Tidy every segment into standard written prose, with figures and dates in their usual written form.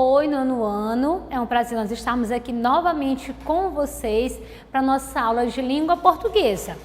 Oi, nono ano, é um prazer nós estarmos aqui novamente com vocês para a nossa aula de língua portuguesa.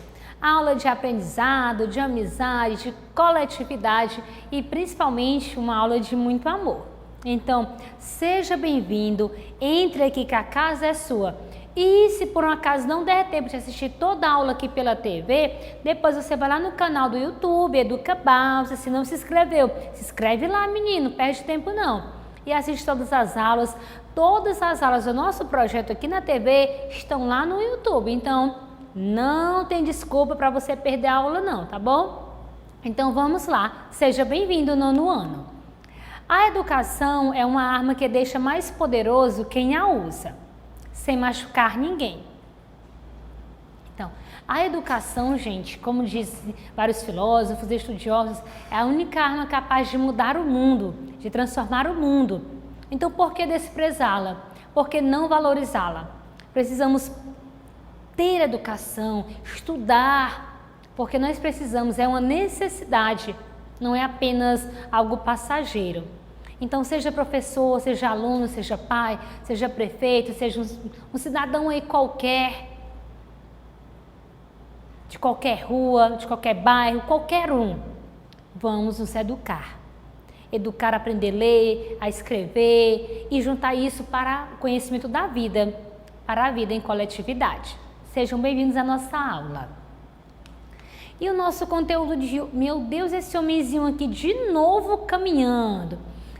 Aula de aprendizado, de amizade, de coletividade e principalmente uma aula de muito amor. Então, seja bem-vindo, entre aqui que a casa é sua. E se por um acaso não der tempo de assistir toda a aula aqui pela TV, depois você vai lá no canal do YouTube, Educa Balsa, se não se inscreveu, se inscreve lá, menino, não perde tempo não. E assiste todas as aulas do nosso projeto aqui na TV estão lá no YouTube, então não tem desculpa para você perder a aula não, tá bom? Então vamos lá, seja bem-vindo nono ano. A educação é uma arma que deixa mais poderoso quem a usa, sem machucar ninguém. Então, a educação, gente, como dizem vários filósofos e estudiosos, é a única arma capaz de mudar o mundo, de transformar o mundo. Então, por que desprezá-la? Por que não valorizá-la? Precisamos ter educação, estudar, porque nós precisamos, é uma necessidade, não é apenas algo passageiro. Então, seja professor, seja aluno, seja pai, seja prefeito, seja um cidadão aí qualquer, de qualquer rua, de qualquer bairro, qualquer um, vamos nos educar. Educar, aprender a ler, a escrever e juntar isso para o conhecimento da vida, para a vida em coletividade. Sejam bem-vindos à nossa aula. E o nosso conteúdo de... Meu Deus, esse homenzinho aqui de novo caminhando,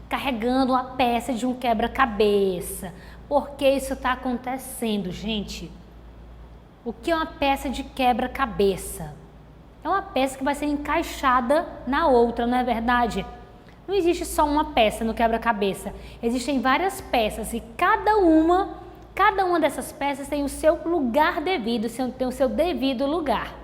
carregando uma peça de um quebra-cabeça. Por que isso está acontecendo, gente? O que é uma peça de quebra-cabeça? É uma peça que vai ser encaixada na outra, não é verdade? Não existe só uma peça no quebra-cabeça. Existem várias peças e cada uma dessas peças tem o seu lugar devido, tem o seu devido lugar.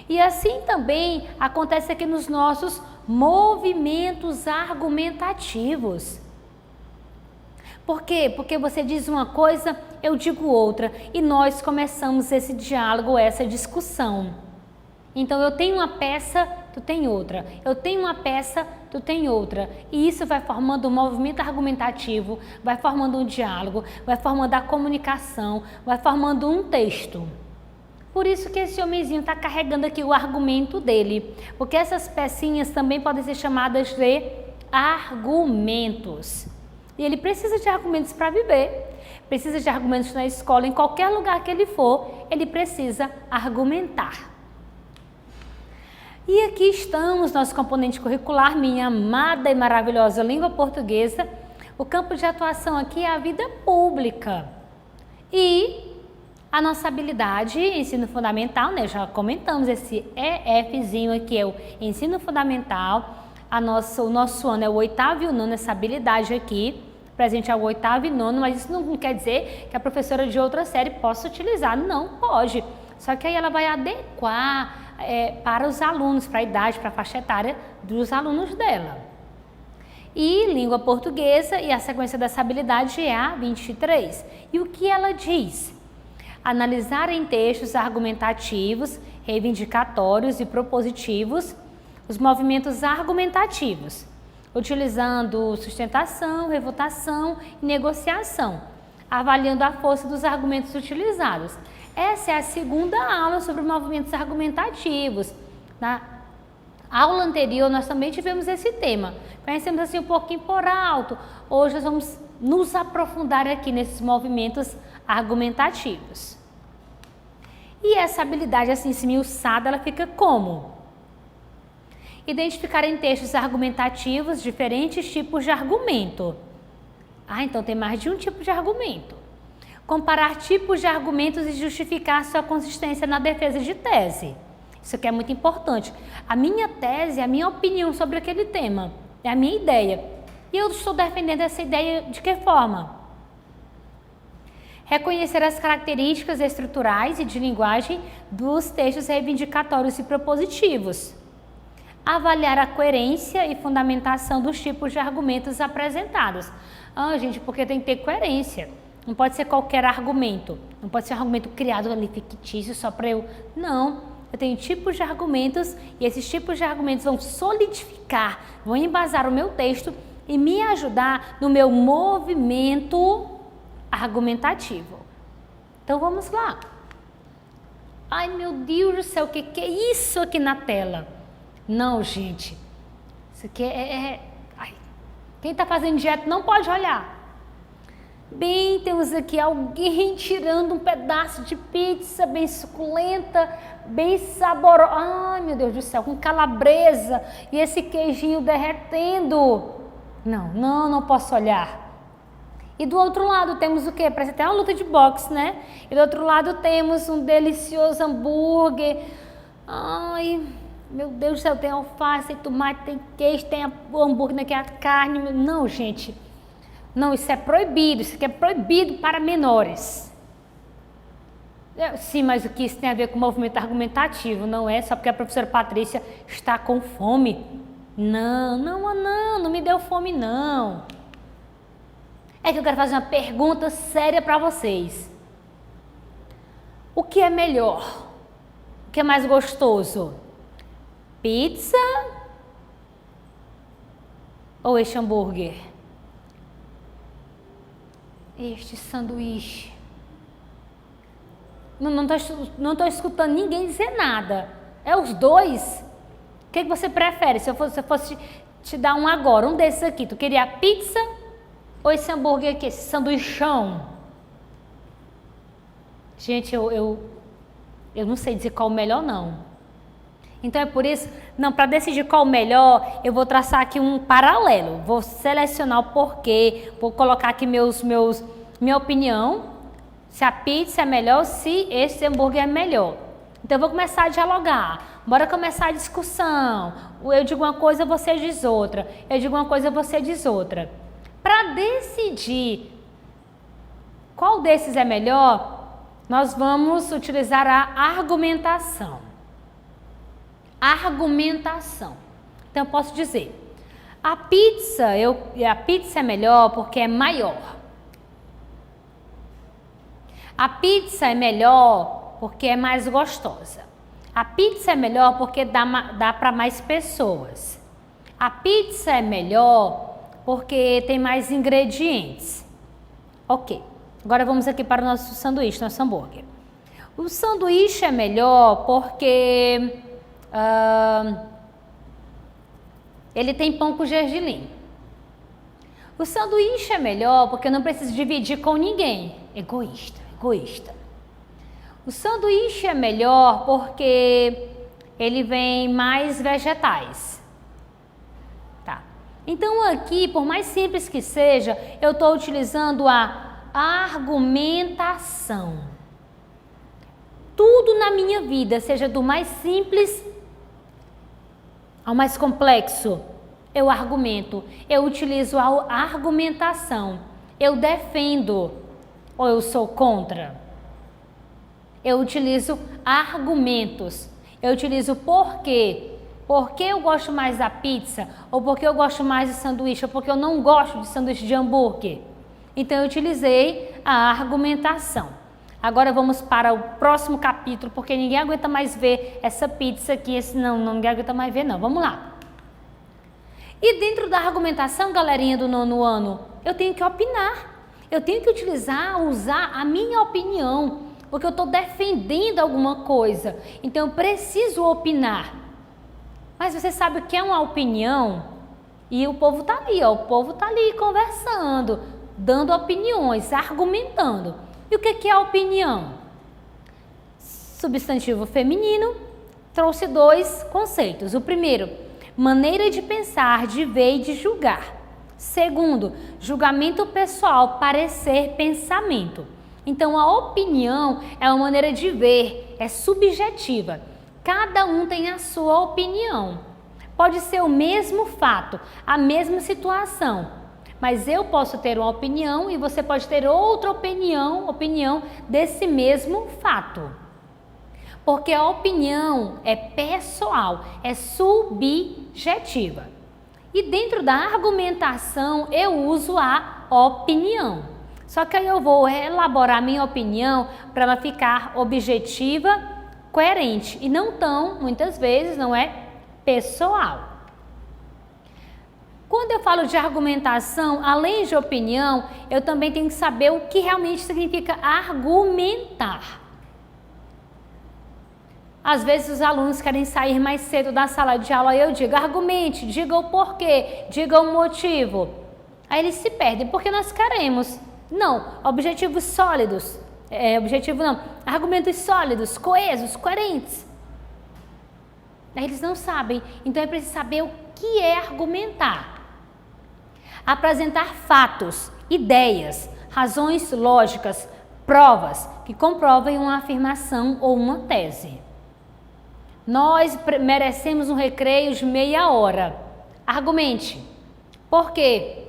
E assim também acontece aqui nos nossos movimentos argumentativos. Por quê? Porque você diz uma coisa, eu digo outra, e nós começamos esse diálogo, essa discussão. Então, eu tenho uma peça, tu tem outra. Eu tenho uma peça, tu tem outra. E isso vai formando um movimento argumentativo, vai formando um diálogo, vai formando a comunicação, vai formando um texto. Por isso que esse homenzinho está carregando aqui o argumento dele. Porque essas pecinhas também podem ser chamadas de argumentos. E ele precisa de argumentos para viver, precisa de argumentos na escola, em qualquer lugar que ele for, ele precisa argumentar. E aqui estamos, nosso componente curricular, minha amada e maravilhosa língua portuguesa. O campo de atuação aqui é a vida pública. E a nossa habilidade, ensino fundamental, né? Já comentamos esse EFzinho aqui, é o ensino fundamental. O nosso ano é o 8º e o 9º, essa habilidade aqui. Presente ao 8º e 9º, mas isso não quer dizer que a professora de outra série possa utilizar. Não pode. Só que aí ela vai adequar para os alunos, para a idade, para a faixa etária dos alunos dela. E língua portuguesa, e a sequência dessa habilidade é a 23. E o que ela diz? Analisar em textos argumentativos, reivindicatórios e propositivos os movimentos argumentativos, utilizando sustentação, refutação e negociação, avaliando a força dos argumentos utilizados. Essa é a segunda aula sobre movimentos argumentativos. Na aula anterior nós também tivemos esse tema, conhecemos assim um pouquinho por alto. Hoje nós vamos nos aprofundar aqui nesses movimentos argumentativos. E essa habilidade assim esmiuçada, ela fica como? Identificar em textos argumentativos diferentes tipos de argumento. Então tem mais de um tipo de argumento. Comparar tipos de argumentos e justificar sua consistência na defesa de tese. Isso aqui é muito importante. A minha tese é a minha opinião sobre aquele tema, é a minha ideia. E eu estou defendendo essa ideia de que forma? Reconhecer as características estruturais e de linguagem dos textos reivindicatórios e propositivos. Avaliar a coerência e fundamentação dos tipos de argumentos apresentados. Gente, porque tem que ter coerência. Não pode ser qualquer argumento. Não pode ser um argumento criado ali fictício só para eu... Não. Eu tenho tipos de argumentos e esses tipos de argumentos vão solidificar, vão embasar o meu texto e me ajudar no meu movimento argumentativo. Então vamos lá. Ai, meu Deus do céu, o que é isso aqui na tela? Não, gente. Isso aqui ai, quem está fazendo dieta não pode olhar. Bem, temos aqui alguém tirando um pedaço de pizza bem suculenta, bem saborosa. Ai, meu Deus do céu, com calabresa e esse queijinho derretendo. Não posso olhar. E do outro lado temos o quê? Parece até uma luta de boxe, né? E do outro lado temos um delicioso hambúrguer. Ai, meu Deus do céu, tem alface, tem tomate, tem queijo, tem o hambúrguer, né, que é a carne. Não, gente. Não, isso é proibido. Isso aqui é proibido para menores. Sim, mas o que isso tem a ver com movimento argumentativo? Não é só porque a professora Patrícia está com fome. Não me deu fome, não. É que eu quero fazer uma pergunta séria para vocês. O que é melhor? O que é mais gostoso? Pizza ou este hambúrguer? Este sanduíche. Não tô escutando ninguém dizer nada. É os dois? O que você prefere? Se eu fosse te dar um agora, um desses aqui, tu queria a pizza ou esse hambúrguer aqui, esse sanduichão? Gente, eu não sei dizer qual o melhor, não. Então é por isso, para decidir qual o melhor, eu vou traçar aqui um paralelo. Vou selecionar o porquê, vou colocar aqui minha opinião, se a pizza é melhor, se esse hambúrguer é melhor. Então eu vou começar a dialogar, bora começar a discussão. Eu digo uma coisa, você diz outra. Eu digo uma coisa, você diz outra. Para decidir qual desses é melhor, nós vamos utilizar a argumentação. Argumentação. Então eu posso dizer, a pizza é melhor porque é maior. A pizza é melhor porque é mais gostosa. A pizza é melhor porque dá para mais pessoas. A pizza é melhor porque tem mais ingredientes. Ok, agora vamos aqui para o nosso sanduíche, nosso hambúrguer. O sanduíche é melhor porque ele tem pão com gergelim. O sanduíche é melhor porque eu não preciso dividir com ninguém. Egoísta. O sanduíche é melhor porque ele vem mais vegetais. Tá. Então aqui, por mais simples que seja, eu estou utilizando a argumentação. Tudo na minha vida, seja do mais simples ao mais complexo, eu argumento. Eu utilizo a argumentação. Eu defendo ou eu sou contra. Eu utilizo argumentos. Eu utilizo porquê. Por que eu gosto mais da pizza? Ou por que eu gosto mais de sanduíche? Ou porque eu não gosto de sanduíche de hambúrguer? Então eu utilizei a argumentação. Agora vamos para o próximo capítulo, porque ninguém aguenta mais ver essa pizza aqui. Ninguém aguenta mais ver, não. Vamos lá. E dentro da argumentação, galerinha do 9º ano, eu tenho que opinar. Eu tenho que usar a minha opinião, porque eu estou defendendo alguma coisa. Então eu preciso opinar. Mas você sabe o que é uma opinião? E o povo está ali, ó. O povo está ali conversando, dando opiniões, argumentando. E o que é a opinião? Substantivo feminino trouxe 2 conceitos. O primeiro, maneira de pensar, de ver e de julgar. Segundo, julgamento pessoal, parecer, pensamento. Então a opinião é uma maneira de ver, é subjetiva. Cada um tem a sua opinião. Pode ser o mesmo fato, a mesma situação. Mas eu posso ter uma opinião e você pode ter outra opinião desse mesmo fato. Porque a opinião é pessoal, é subjetiva. E dentro da argumentação eu uso a opinião. Só que aí eu vou elaborar minha opinião para ela ficar objetiva, coerente e não tão, muitas vezes, não é pessoal. Quando eu falo de argumentação, além de opinião, eu também tenho que saber o que realmente significa argumentar. Às vezes os alunos querem sair mais cedo da sala de aula e eu digo, argumente, diga o porquê, diga o motivo. Aí eles se perdem, porque nós queremos. Não, objetivos sólidos, argumentos sólidos, coesos, coerentes. Aí eles não sabem, então é preciso saber o que é argumentar. Apresentar fatos, ideias, razões lógicas, provas que comprovem uma afirmação ou uma tese. Nós merecemos um recreio de meia hora. Argumente. Por quê?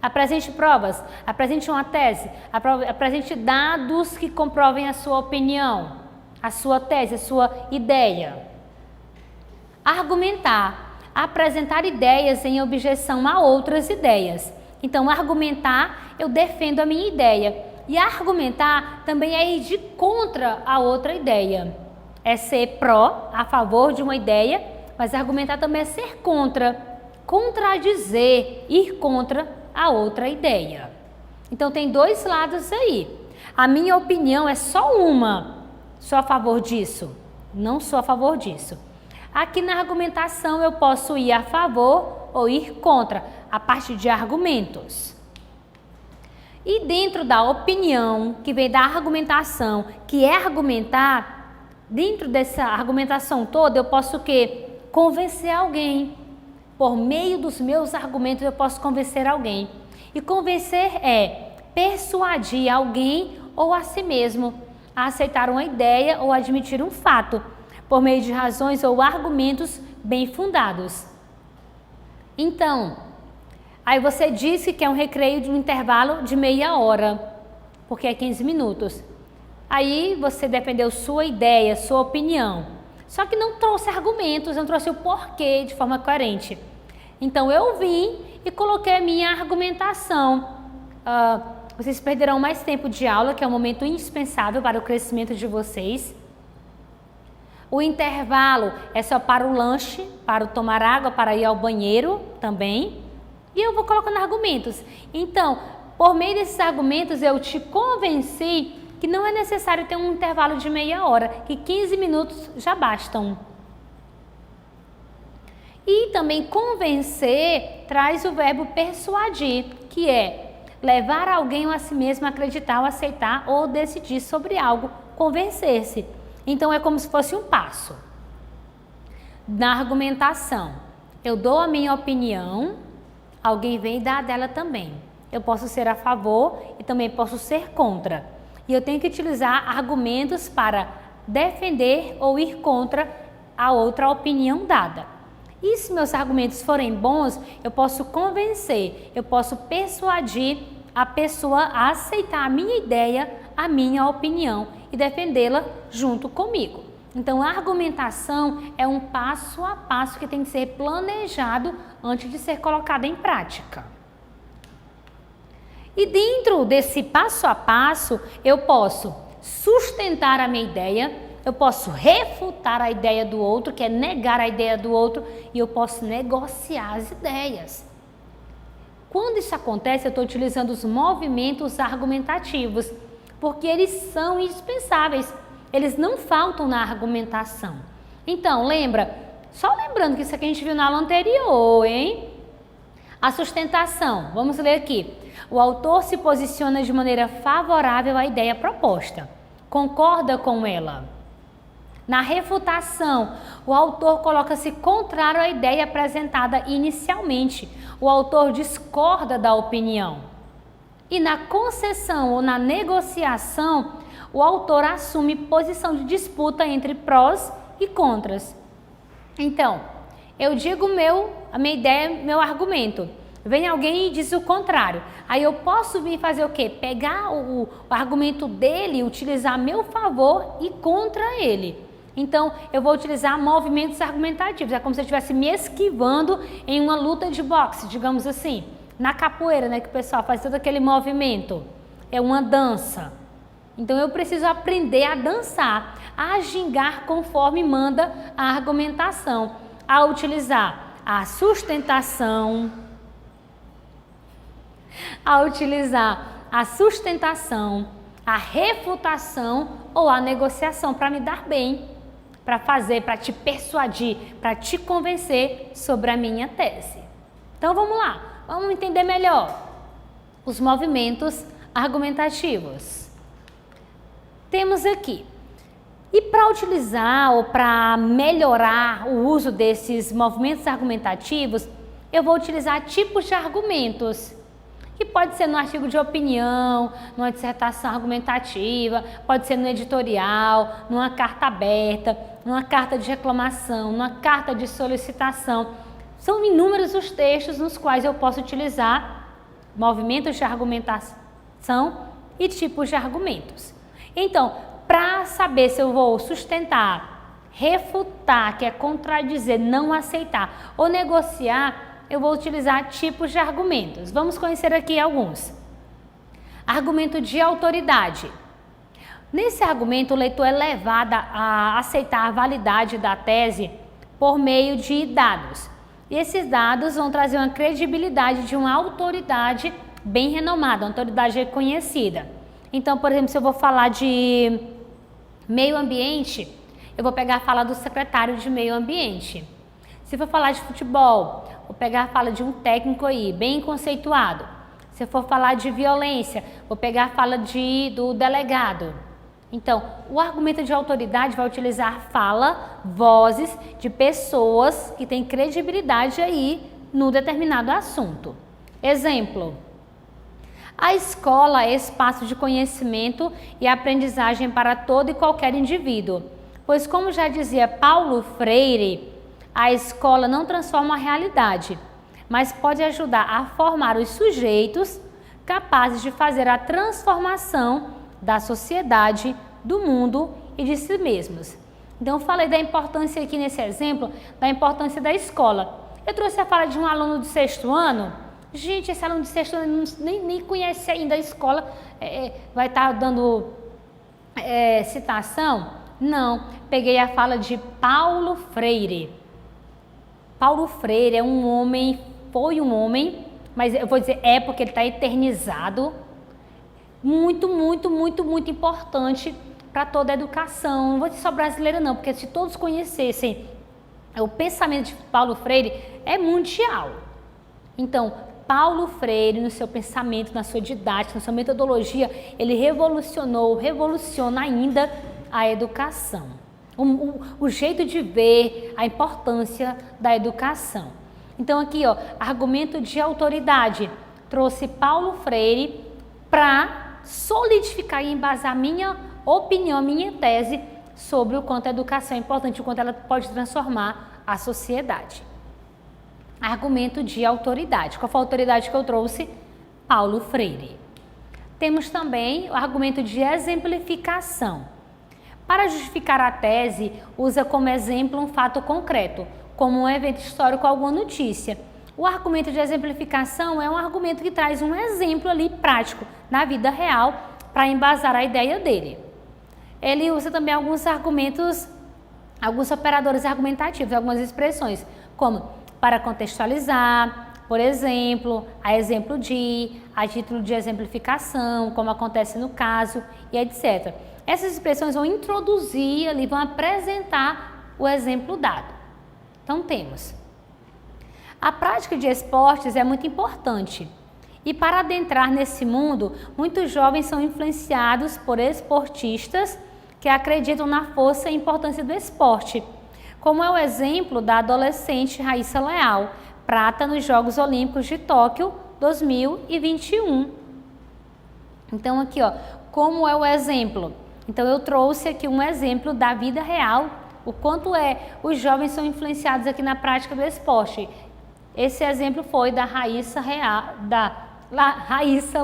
Apresente provas, apresente uma tese, apresente dados que comprovem a sua opinião, a sua tese, a sua ideia. Argumentar, apresentar ideias em objeção a outras ideias. Então, argumentar, eu defendo a minha ideia. E argumentar também é ir de contra a outra ideia. É ser pró, a favor de uma ideia, mas argumentar também é ser contra, contradizer, ir contra a outra ideia. Então, tem dois lados aí. A minha opinião é só uma, sou a favor disso, não sou a favor disso. Aqui na argumentação eu posso ir a favor ou ir contra, a partir de argumentos. E dentro da opinião, que vem da argumentação, que é argumentar, dentro dessa argumentação toda eu posso o quê? Convencer alguém. Por meio dos meus argumentos eu posso convencer alguém. E convencer é persuadir alguém ou a si mesmo a aceitar uma ideia ou admitir um fato, por meio de razões ou argumentos bem fundados. Então, aí você disse que é um recreio de um intervalo de meia hora, porque é 15 minutos. Aí você defendeu sua ideia, sua opinião, só que não trouxe argumentos, não trouxe o porquê de forma coerente. Então eu vim e coloquei a minha argumentação. Vocês perderão mais tempo de aula, que é um momento indispensável para o crescimento de vocês. O intervalo é só para o lanche, para tomar água, para ir ao banheiro também. E eu vou colocando argumentos. Então, por meio desses argumentos, eu te convenci que não é necessário ter um intervalo de meia hora, que 15 minutos já bastam. E também convencer traz o verbo persuadir, que é levar alguém ou a si mesmo a acreditar ou aceitar ou decidir sobre algo, convencer-se. Então é como se fosse um passo. Na argumentação, eu dou a minha opinião, alguém vem e dá a dela também. Eu posso ser a favor e também posso ser contra. E eu tenho que utilizar argumentos para defender ou ir contra a outra opinião dada. E se meus argumentos forem bons, eu posso convencer, eu posso persuadir a pessoa a aceitar a minha ideia, a minha opinião e defendê-la junto comigo. Então, a argumentação é um passo a passo que tem que ser planejado antes de ser colocado em prática. E dentro desse passo a passo, eu posso sustentar a minha ideia, eu posso refutar a ideia do outro, que é negar a ideia do outro, e eu posso negociar as ideias. Quando isso acontece, eu estou utilizando os movimentos argumentativos, porque eles são indispensáveis, eles não faltam na argumentação. Então, lembra? Só lembrando que isso aqui a gente viu na aula anterior, hein? A sustentação, vamos ler aqui. O autor se posiciona de maneira favorável à ideia proposta, concorda com ela. Na refutação, o autor coloca-se contrário à ideia apresentada inicialmente. O autor discorda da opinião. E na concessão ou na negociação, o autor assume posição de disputa entre prós e contras. Então, eu digo a minha ideia, meu argumento. Vem alguém e diz o contrário. Aí eu posso vir fazer o quê? Pegar o argumento dele e utilizar a meu favor e contra ele. Então, eu vou utilizar movimentos argumentativos. É como se eu estivesse me esquivando em uma luta de boxe, digamos assim. Na capoeira, né, que o pessoal faz todo aquele movimento. É uma dança. Então, eu preciso aprender a dançar, a gingar conforme manda a argumentação. A utilizar a sustentação, a utilizar a sustentação, a refutação ou a negociação para me dar bem, para fazer, para te persuadir, para te convencer sobre a minha tese. Então vamos lá, vamos entender melhor os movimentos argumentativos. Temos aqui, e para utilizar ou para melhorar o uso desses movimentos argumentativos, eu vou utilizar tipos de argumentos, que pode ser no artigo de opinião, numa dissertação argumentativa, pode ser no editorial, numa carta aberta, numa carta de reclamação, numa carta de solicitação. São inúmeros os textos nos quais eu posso utilizar movimentos de argumentação e tipos de argumentos. Então, para saber se eu vou sustentar, refutar, que é contradizer, não aceitar, ou negociar, eu vou utilizar tipos de argumentos. Vamos conhecer aqui alguns. Argumento de autoridade. Nesse argumento, o leitor é levado a aceitar a validade da tese por meio de dados. E esses dados vão trazer uma credibilidade de uma autoridade bem renomada, uma autoridade reconhecida. Então, por exemplo, se eu vou falar de meio ambiente, eu vou pegar a fala do secretário de meio ambiente. Se for falar de futebol, vou pegar a fala de um técnico aí, bem conceituado. Se for falar de violência, vou pegar a fala do delegado. Então, o argumento de autoridade vai utilizar fala, vozes de pessoas que têm credibilidade aí no determinado assunto. Exemplo: a escola é espaço de conhecimento e aprendizagem para todo e qualquer indivíduo, pois, como já dizia Paulo Freire, a escola não transforma a realidade, mas pode ajudar a formar os sujeitos capazes de fazer a transformação da sociedade, do mundo e de si mesmos. Então, eu falei da importância aqui nesse exemplo, da importância da escola. Eu trouxe a fala de um aluno do 6º ano. Gente, esse aluno de 6º ano nem conhece ainda a escola, vai estar dando citação? Não, peguei a fala de Paulo Freire. Paulo Freire é um homem, foi um homem, mas eu vou dizer porque ele está eternizado, muito importante para toda a educação. Não vou dizer só brasileira não, porque se todos conhecessem o pensamento de Paulo Freire, é mundial. Então, Paulo Freire, no seu pensamento, na sua didática, na sua metodologia, ele revoluciona ainda a educação. O jeito de ver a importância da educação. Então aqui, argumento de autoridade, trouxe Paulo Freire para solidificar e embasar minha opinião, minha tese sobre o quanto a educação é importante, o quanto ela pode transformar a sociedade. Argumento de autoridade. Qual foi a autoridade que eu trouxe? Paulo Freire. Temos também o argumento de exemplificação. Para justificar a tese, usa como exemplo um fato concreto, como um evento histórico ou alguma notícia. O argumento de exemplificação é um argumento que traz um exemplo ali prático, na vida real, para embasar a ideia dele. Ele usa também alguns argumentos, alguns operadores argumentativos, algumas expressões, como para contextualizar, por exemplo, a exemplo de, a título de exemplificação, como acontece no caso, e etc. Essas expressões vão introduzir ali, vão apresentar o exemplo dado. Então temos. A prática de esportes é muito importante. E para adentrar nesse mundo, muitos jovens são influenciados por esportistas que acreditam na força e importância do esporte, como é o exemplo da adolescente Raíssa Leal, prata nos Jogos Olímpicos de Tóquio 2021. Então aqui, como é o exemplo? Então eu trouxe aqui um exemplo da vida real, o quanto os jovens são influenciados aqui na prática do esporte. Esse exemplo foi da Raíssa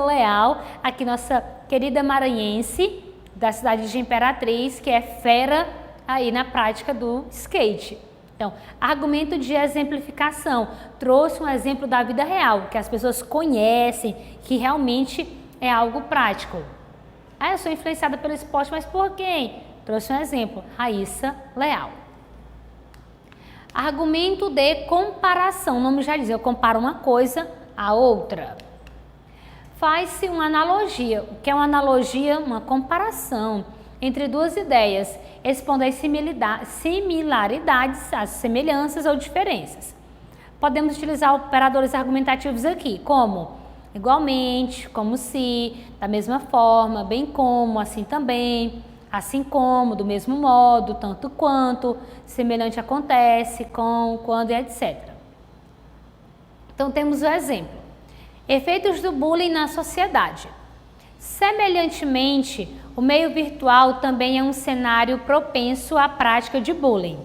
Leal, aqui nossa querida maranhense, da cidade de Imperatriz, que é fera aí na prática do skate. Então, argumento de exemplificação, trouxe um exemplo da vida real, que as pessoas conhecem, que realmente é algo prático. Eu sou influenciada pelo esporte, mas por quem? Trouxe um exemplo, Raíssa Leal. Argumento de comparação, o nome já diz, eu comparo uma coisa a outra. Faz-se uma analogia. O que é uma analogia? Uma comparação entre duas ideias, expondo as similaridades, as semelhanças ou diferenças. Podemos utilizar operadores argumentativos aqui, como igualmente, como se, da mesma forma, bem como, assim também, assim como, do mesmo modo, tanto quanto, semelhante acontece, com, quando e etc. Então temos o exemplo. Efeitos do bullying na sociedade. Semelhantemente, o meio virtual também é um cenário propenso à prática de bullying.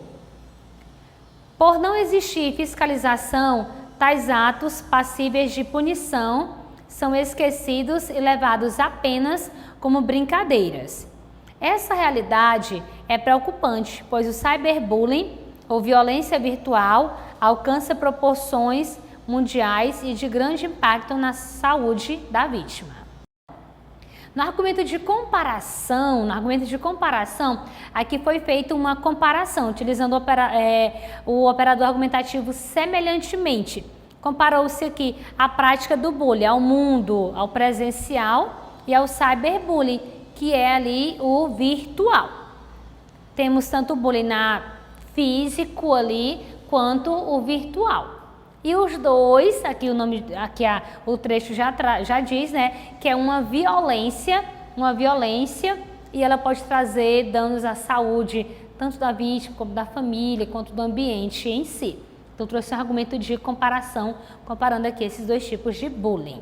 Por não existir fiscalização, tais atos passíveis de punição são esquecidos e levados apenas como brincadeiras. Essa realidade é preocupante, pois o cyberbullying, ou violência virtual, alcança proporções mundiais e de grande impacto na saúde da vítima. No argumento de comparação, aqui foi feita uma comparação, utilizando o operador argumentativo semelhantemente. Comparou-se aqui a prática do bullying ao mundo, ao presencial e ao cyberbullying, que é ali o virtual. Temos tanto o bullying físico ali, quanto o virtual. E os dois, o trecho já diz, né, que é uma violência e ela pode trazer danos à saúde, tanto da vítima, como da família, quanto do ambiente em si. Então trouxe um argumento de comparação, comparando aqui esses dois tipos de bullying.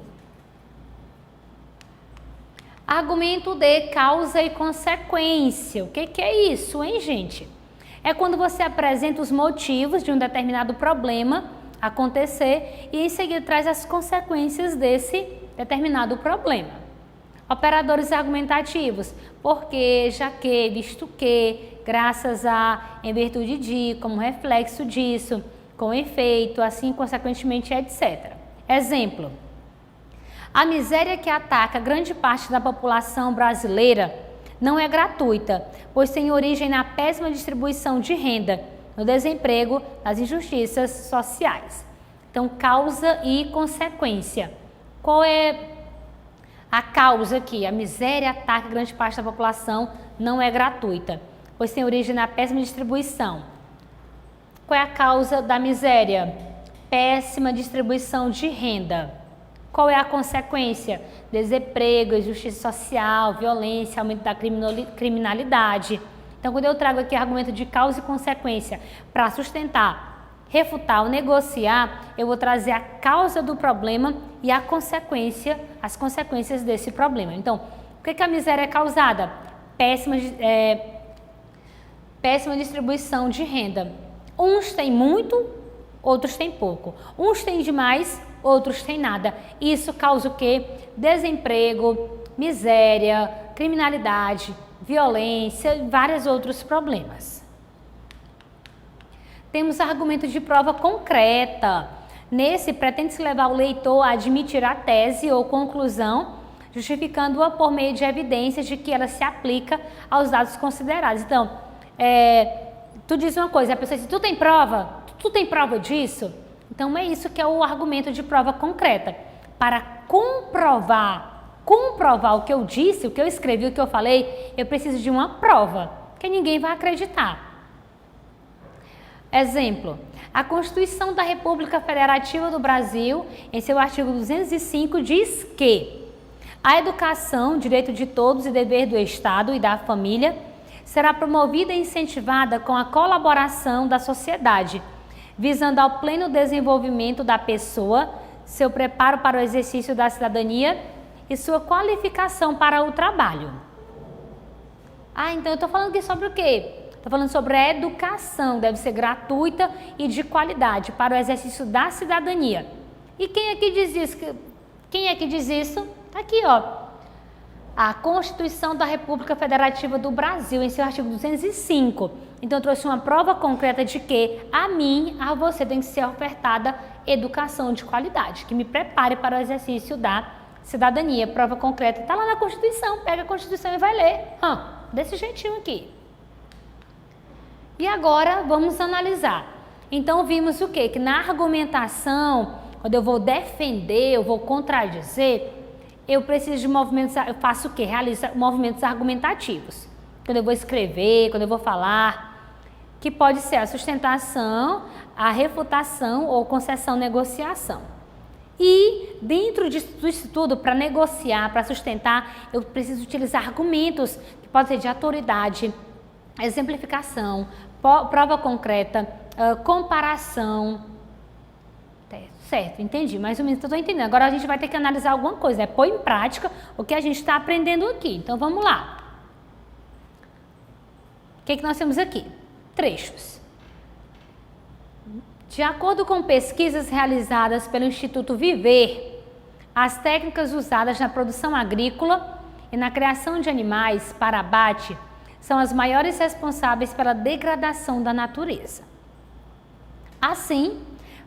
Argumento de causa e consequência. O que é isso, hein, gente? É quando você apresenta os motivos de um determinado problema acontecer e em seguida traz as consequências desse determinado problema. Operadores argumentativos, porque, já que, visto que, graças a, em virtude de, como reflexo disso, com efeito, assim consequentemente, etc. Exemplo: a miséria que ataca grande parte da população brasileira não é gratuita, pois tem origem na péssima distribuição de renda, no desemprego, nas injustiças sociais. Então, causa e consequência. Qual é a causa aqui? A miséria ataca grande parte da população, não é gratuita, pois tem origem na péssima distribuição. Qual é a causa da miséria? Péssima distribuição de renda. Qual é a consequência? Desemprego, injustiça social, violência, aumento da criminalidade. Então, quando eu trago aqui argumento de causa e consequência para sustentar, refutar ou negociar, eu vou trazer a causa do problema e as consequências desse problema. Então, o que a miséria é causada? Péssima distribuição de renda. Uns têm muito, outros têm pouco. Uns têm demais, outros têm nada. Isso causa o quê? Desemprego, miséria, criminalidade, violência e vários outros problemas. Temos argumento de prova concreta. Nesse, pretende-se levar o leitor a admitir a tese ou conclusão, justificando-a por meio de evidências de que ela se aplica aos dados considerados. Então, tu diz uma coisa, a pessoa diz, tu tem prova? Tu tem prova disso? Então, é isso que é o argumento de prova concreta. Para comprovar o que eu disse, o que eu escrevi, o que eu falei, eu preciso de uma prova, que ninguém vai acreditar. Exemplo: a Constituição da República Federativa do Brasil, em seu artigo 205, diz que a educação, direito de todos e dever do Estado e da família, será promovida e incentivada com a colaboração da sociedade, visando ao pleno desenvolvimento da pessoa, seu preparo para o exercício da cidadania e sua qualificação para o trabalho. Então eu estou falando aqui sobre o quê? Estou falando sobre a educação, deve ser gratuita e de qualidade para o exercício da cidadania. E quem é que diz isso? Quem é que diz isso? Aqui, ó. A Constituição da República Federativa do Brasil, em seu artigo 205. Então eu trouxe uma prova concreta de que a mim, a você tem que ser ofertada educação de qualidade, que me prepare para o exercício da cidadania. Prova concreta está lá na Constituição, pega a Constituição e vai ler. Desse jeitinho aqui. E agora vamos analisar. Então vimos o quê? Que na argumentação, quando eu vou defender, eu vou contradizer, eu preciso de movimentos, eu faço o quê? Realizo movimentos argumentativos. Quando eu vou escrever, quando eu vou falar, que pode ser a sustentação, a refutação ou concessão, negociação. E dentro disso tudo, para negociar, para sustentar, eu preciso utilizar argumentos que podem ser de autoridade, exemplificação, prova concreta, comparação. Certo, entendi, mais ou menos, estou entendendo. Agora a gente vai ter que analisar alguma coisa, pôr em prática o que a gente está aprendendo aqui. Então vamos lá. O que nós temos aqui? Trechos. De acordo com pesquisas realizadas pelo Instituto Viver, as técnicas usadas na produção agrícola e na criação de animais para abate são as maiores responsáveis pela degradação da natureza. Assim,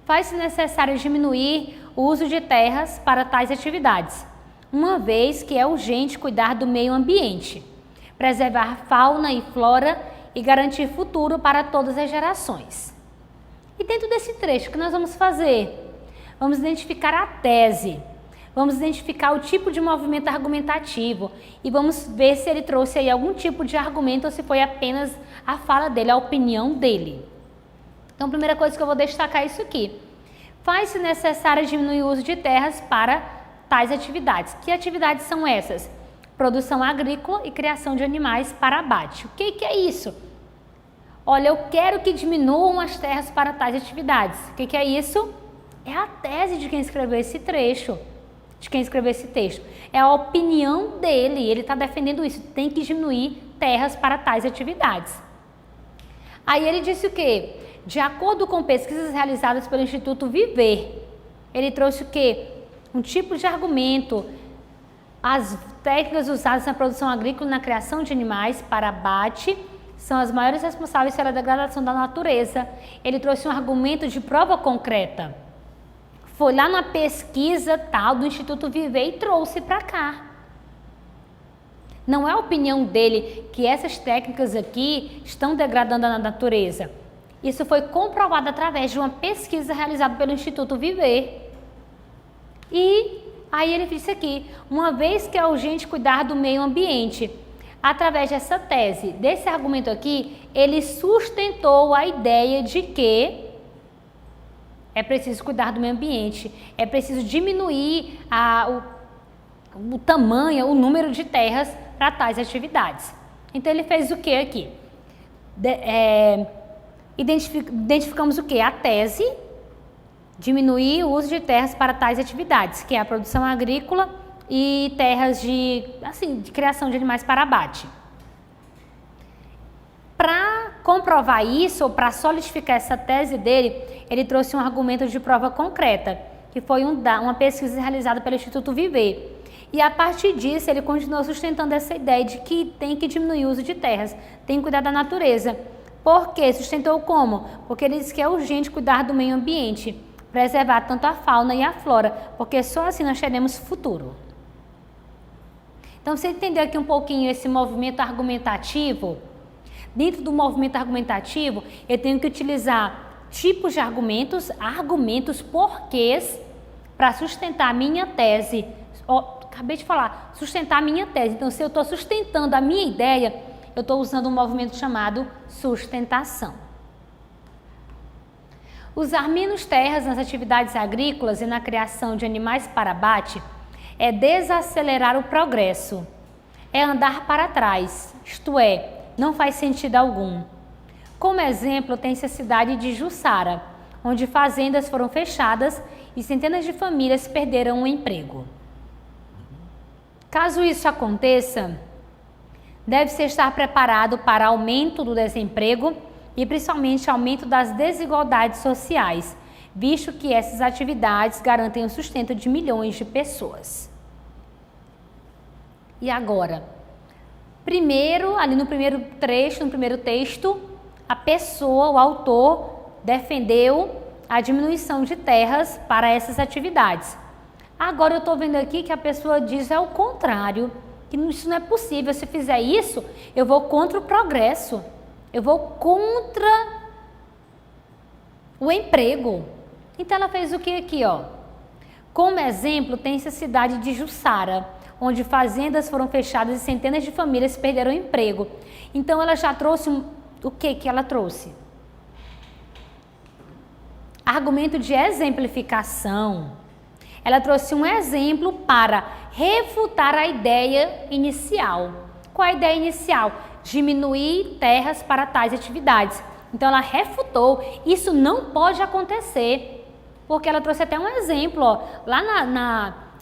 faz-se necessário diminuir o uso de terras para tais atividades, uma vez que é urgente cuidar do meio ambiente, preservar fauna e flora e garantir futuro para todas as gerações. E dentro desse trecho, o que nós vamos fazer? Vamos identificar a tese, vamos identificar o tipo de movimento argumentativo e vamos ver se ele trouxe aí algum tipo de argumento ou se foi apenas a fala dele, a opinião dele. Então, a primeira coisa que eu vou destacar é isso aqui. Faz-se necessário diminuir o uso de terras para tais atividades. Que atividades são essas? Produção agrícola e criação de animais para abate. O que é isso? Olha, eu quero que diminuam as terras para tais atividades. O que é isso? É a tese de quem escreveu esse trecho, de quem escreveu esse texto. É a opinião dele, ele está defendendo isso. Tem que diminuir terras para tais atividades. Aí ele disse o quê? De acordo com pesquisas realizadas pelo Instituto Viver, ele trouxe o quê? Um tipo de argumento. As técnicas usadas na produção agrícola e na criação de animais para abate são as maiores responsáveis pela degradação da natureza. Ele trouxe um argumento de prova concreta. Foi lá na pesquisa tal do Instituto Viver e trouxe para cá. Não é a opinião dele que essas técnicas aqui estão degradando a natureza. Isso foi comprovado através de uma pesquisa realizada pelo Instituto Viver. E aí ele disse aqui, uma vez que é urgente cuidar do meio ambiente, através dessa tese, desse argumento aqui, ele sustentou a ideia de que é preciso cuidar do meio ambiente, é preciso diminuir o tamanho, o número de terras para tais atividades. Então ele fez o que aqui? Identificamos o que? A tese, diminuir o uso de terras para tais atividades, que é a produção agrícola e terras de criação de animais para abate. Para comprovar isso, ou para solidificar essa tese dele, ele trouxe um argumento de prova concreta, que foi uma pesquisa realizada pelo Instituto Viver. E a partir disso, ele continuou sustentando essa ideia de que tem que diminuir o uso de terras, tem que cuidar da natureza. Por quê? Sustentou como? Porque ele disse que é urgente cuidar do meio ambiente, preservar tanto a fauna e a flora, porque só assim nós teremos futuro. Então, você entendeu aqui um pouquinho esse movimento argumentativo? Dentro do movimento argumentativo, eu tenho que utilizar tipos de argumentos, porquês, para sustentar a minha tese. Acabei de falar, sustentar a minha tese. Então, se eu estou sustentando a minha ideia, eu estou usando um movimento chamado sustentação. Usar menos terras nas atividades agrícolas e na criação de animais para abate é desacelerar o progresso, é andar para trás, isto é, não faz sentido algum. Como exemplo, tem-se a cidade de Jussara, onde fazendas foram fechadas e centenas de famílias perderam o emprego. Caso isso aconteça, deve-se estar preparado para aumento do desemprego e principalmente aumento das desigualdades sociais, visto que essas atividades garantem o sustento de milhões de pessoas. E agora? Primeiro, ali no primeiro trecho, no primeiro texto, a pessoa, o autor, defendeu a diminuição de terras para essas atividades. Agora eu estou vendo aqui que a pessoa diz o contrário, que isso não é possível. Se fizer isso, eu vou contra o progresso, eu vou contra o emprego. Então ela fez o que aqui, ó? Como exemplo, tem-se a cidade de Jussara, onde fazendas foram fechadas e centenas de famílias perderam o emprego. Então, ela já trouxe o que ela trouxe? Argumento de exemplificação. Ela trouxe um exemplo para refutar a ideia inicial. Qual é a ideia inicial? Diminuir terras para tais atividades. Então, ela refutou. Isso não pode acontecer, porque ela trouxe até um exemplo. Ó, lá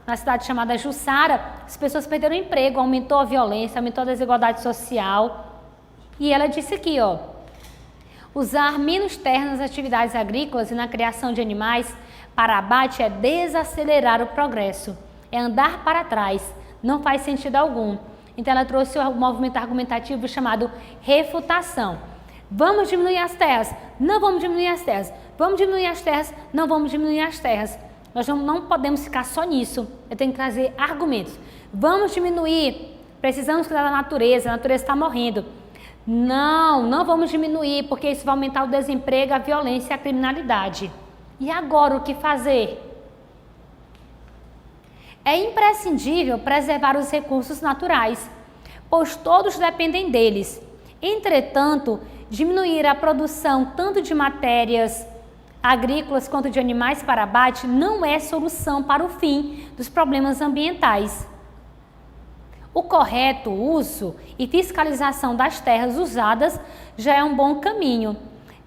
na cidade chamada Jussara, as pessoas perderam o emprego, aumentou a violência, aumentou a desigualdade social. E ela disse aqui, ó, usar menos terra nas atividades agrícolas e na criação de animais para abate é desacelerar o progresso, é andar para trás, não faz sentido algum. Então ela trouxe um movimento argumentativo chamado refutação. Vamos diminuir as terras? Não vamos diminuir as terras. Vamos diminuir as terras? Não vamos diminuir as terras. Nós não podemos ficar só nisso. Eu tenho que trazer argumentos. Vamos diminuir. Precisamos cuidar da natureza. A natureza está morrendo. Não vamos diminuir, porque isso vai aumentar o desemprego, a violência e a criminalidade. E agora o que fazer? É imprescindível preservar os recursos naturais, pois todos dependem deles. Entretanto, diminuir a produção tanto de matérias agrícolas quanto de animais para abate não é solução para o fim dos problemas ambientais. O correto uso e fiscalização das terras usadas já é um bom caminho.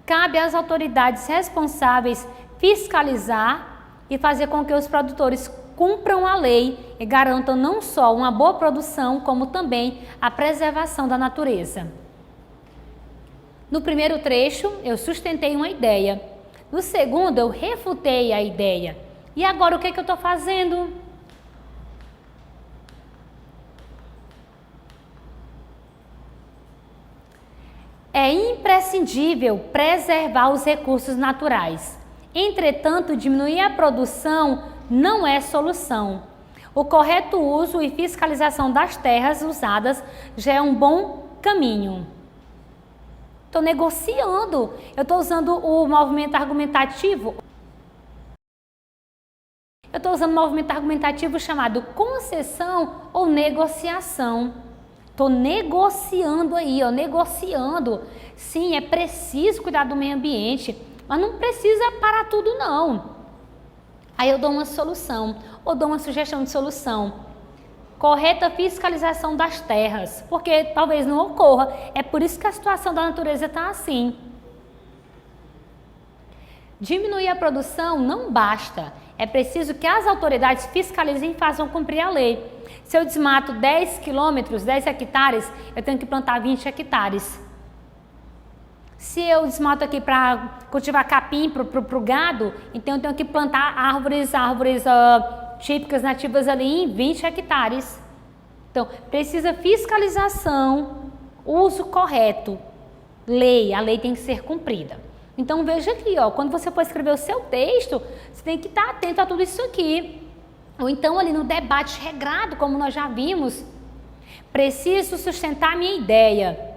Cabe às autoridades responsáveis fiscalizar e fazer com que os produtores cumpram a lei e garantam não só uma boa produção, como também a preservação da natureza. No primeiro trecho, eu sustentei uma ideia. No segundo, eu refutei a ideia. E agora o que eu estou fazendo? É imprescindível preservar os recursos naturais. Entretanto, diminuir a produção não é solução. O correto uso e fiscalização das terras usadas já é um bom caminho. Estou negociando, eu estou usando o movimento argumentativo. Eu estou usando um movimento argumentativo chamado concessão ou negociação. Estou negociando aí, ó, negociando. Sim, é preciso cuidar do meio ambiente, mas não precisa parar tudo não. Aí eu dou uma solução, ou dou uma sugestão de solução. Correta fiscalização das terras, porque talvez não ocorra. É por isso que a situação da natureza está assim. Diminuir a produção não basta. É preciso que as autoridades fiscalizem e façam cumprir a lei. Se eu desmato 10 quilômetros, 10 hectares, eu tenho que plantar 20 hectares. Se eu desmato aqui para cultivar capim para o gado, então eu tenho que plantar árvores típicas nativas ali em 20 hectares. Então, precisa fiscalização, uso correto, lei, a lei tem que ser cumprida. Então, veja aqui, ó, quando você for escrever o seu texto, você tem que estar atento a tudo isso aqui. Ou então, ali no debate regrado, como nós já vimos, preciso sustentar a minha ideia.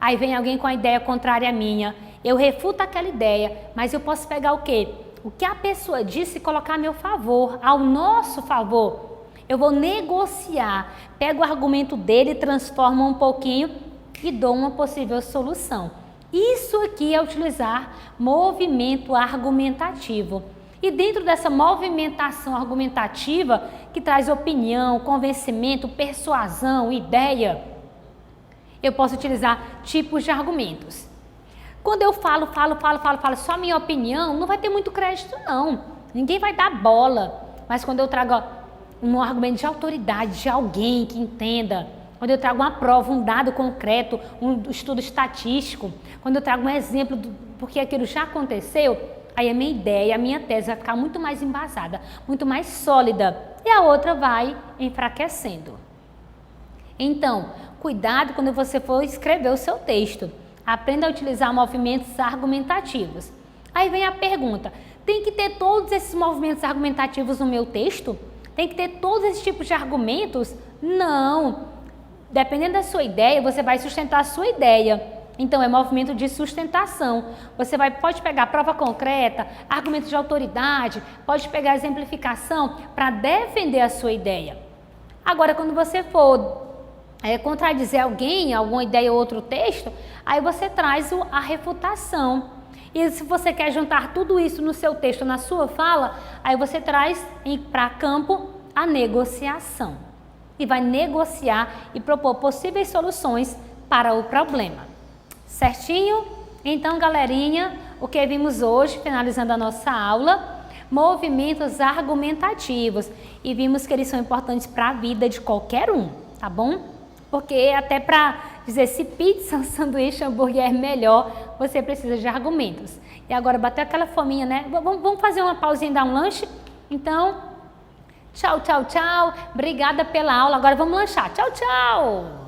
Aí vem alguém com a ideia contrária à minha, eu refuto aquela ideia, mas eu posso pegar o quê? O que a pessoa disse e colocar a meu favor, ao nosso favor. Eu vou negociar, pego o argumento dele, transformo um pouquinho e dou uma possível solução. Isso aqui é utilizar movimento argumentativo. E dentro dessa movimentação argumentativa, que traz opinião, convencimento, persuasão, ideia, eu posso utilizar tipos de argumentos. Quando eu falo só minha opinião, não vai ter muito crédito não. Ninguém vai dar bola. Mas quando eu trago um argumento de autoridade, de alguém que entenda, quando eu trago uma prova, um dado concreto, um estudo estatístico, quando eu trago um exemplo porque aquilo já aconteceu, aí a minha ideia, a minha tese vai ficar muito mais embasada, muito mais sólida, e a outra vai enfraquecendo. Então, cuidado quando você for escrever o seu texto. Aprenda a utilizar movimentos argumentativos. Aí vem a pergunta, tem que ter todos esses movimentos argumentativos no meu texto? Tem que ter todos esses tipos de argumentos? Não. Dependendo da sua ideia, você vai sustentar a sua ideia. Então, é movimento de sustentação. Você pode pegar prova concreta, argumento de autoridade, pode pegar exemplificação para defender a sua ideia. Agora, quando você for contradizer alguém, alguma ideia ou outro texto, aí você traz a refutação. E se você quer juntar tudo isso no seu texto, na sua fala, aí você traz para campo a negociação. E vai negociar e propor possíveis soluções para o problema. Certinho? Então, galerinha, o que vimos hoje, finalizando a nossa aula, movimentos argumentativos. E vimos que eles são importantes para a vida de qualquer um, tá bom? Porque até para dizer se pizza, sanduíche, hambúrguer é melhor, você precisa de argumentos. E agora bateu aquela fominha, né? Vamos fazer uma pausinha e dar um lanche? Então, tchau, tchau, tchau. Obrigada pela aula. Agora vamos lanchar. Tchau, tchau.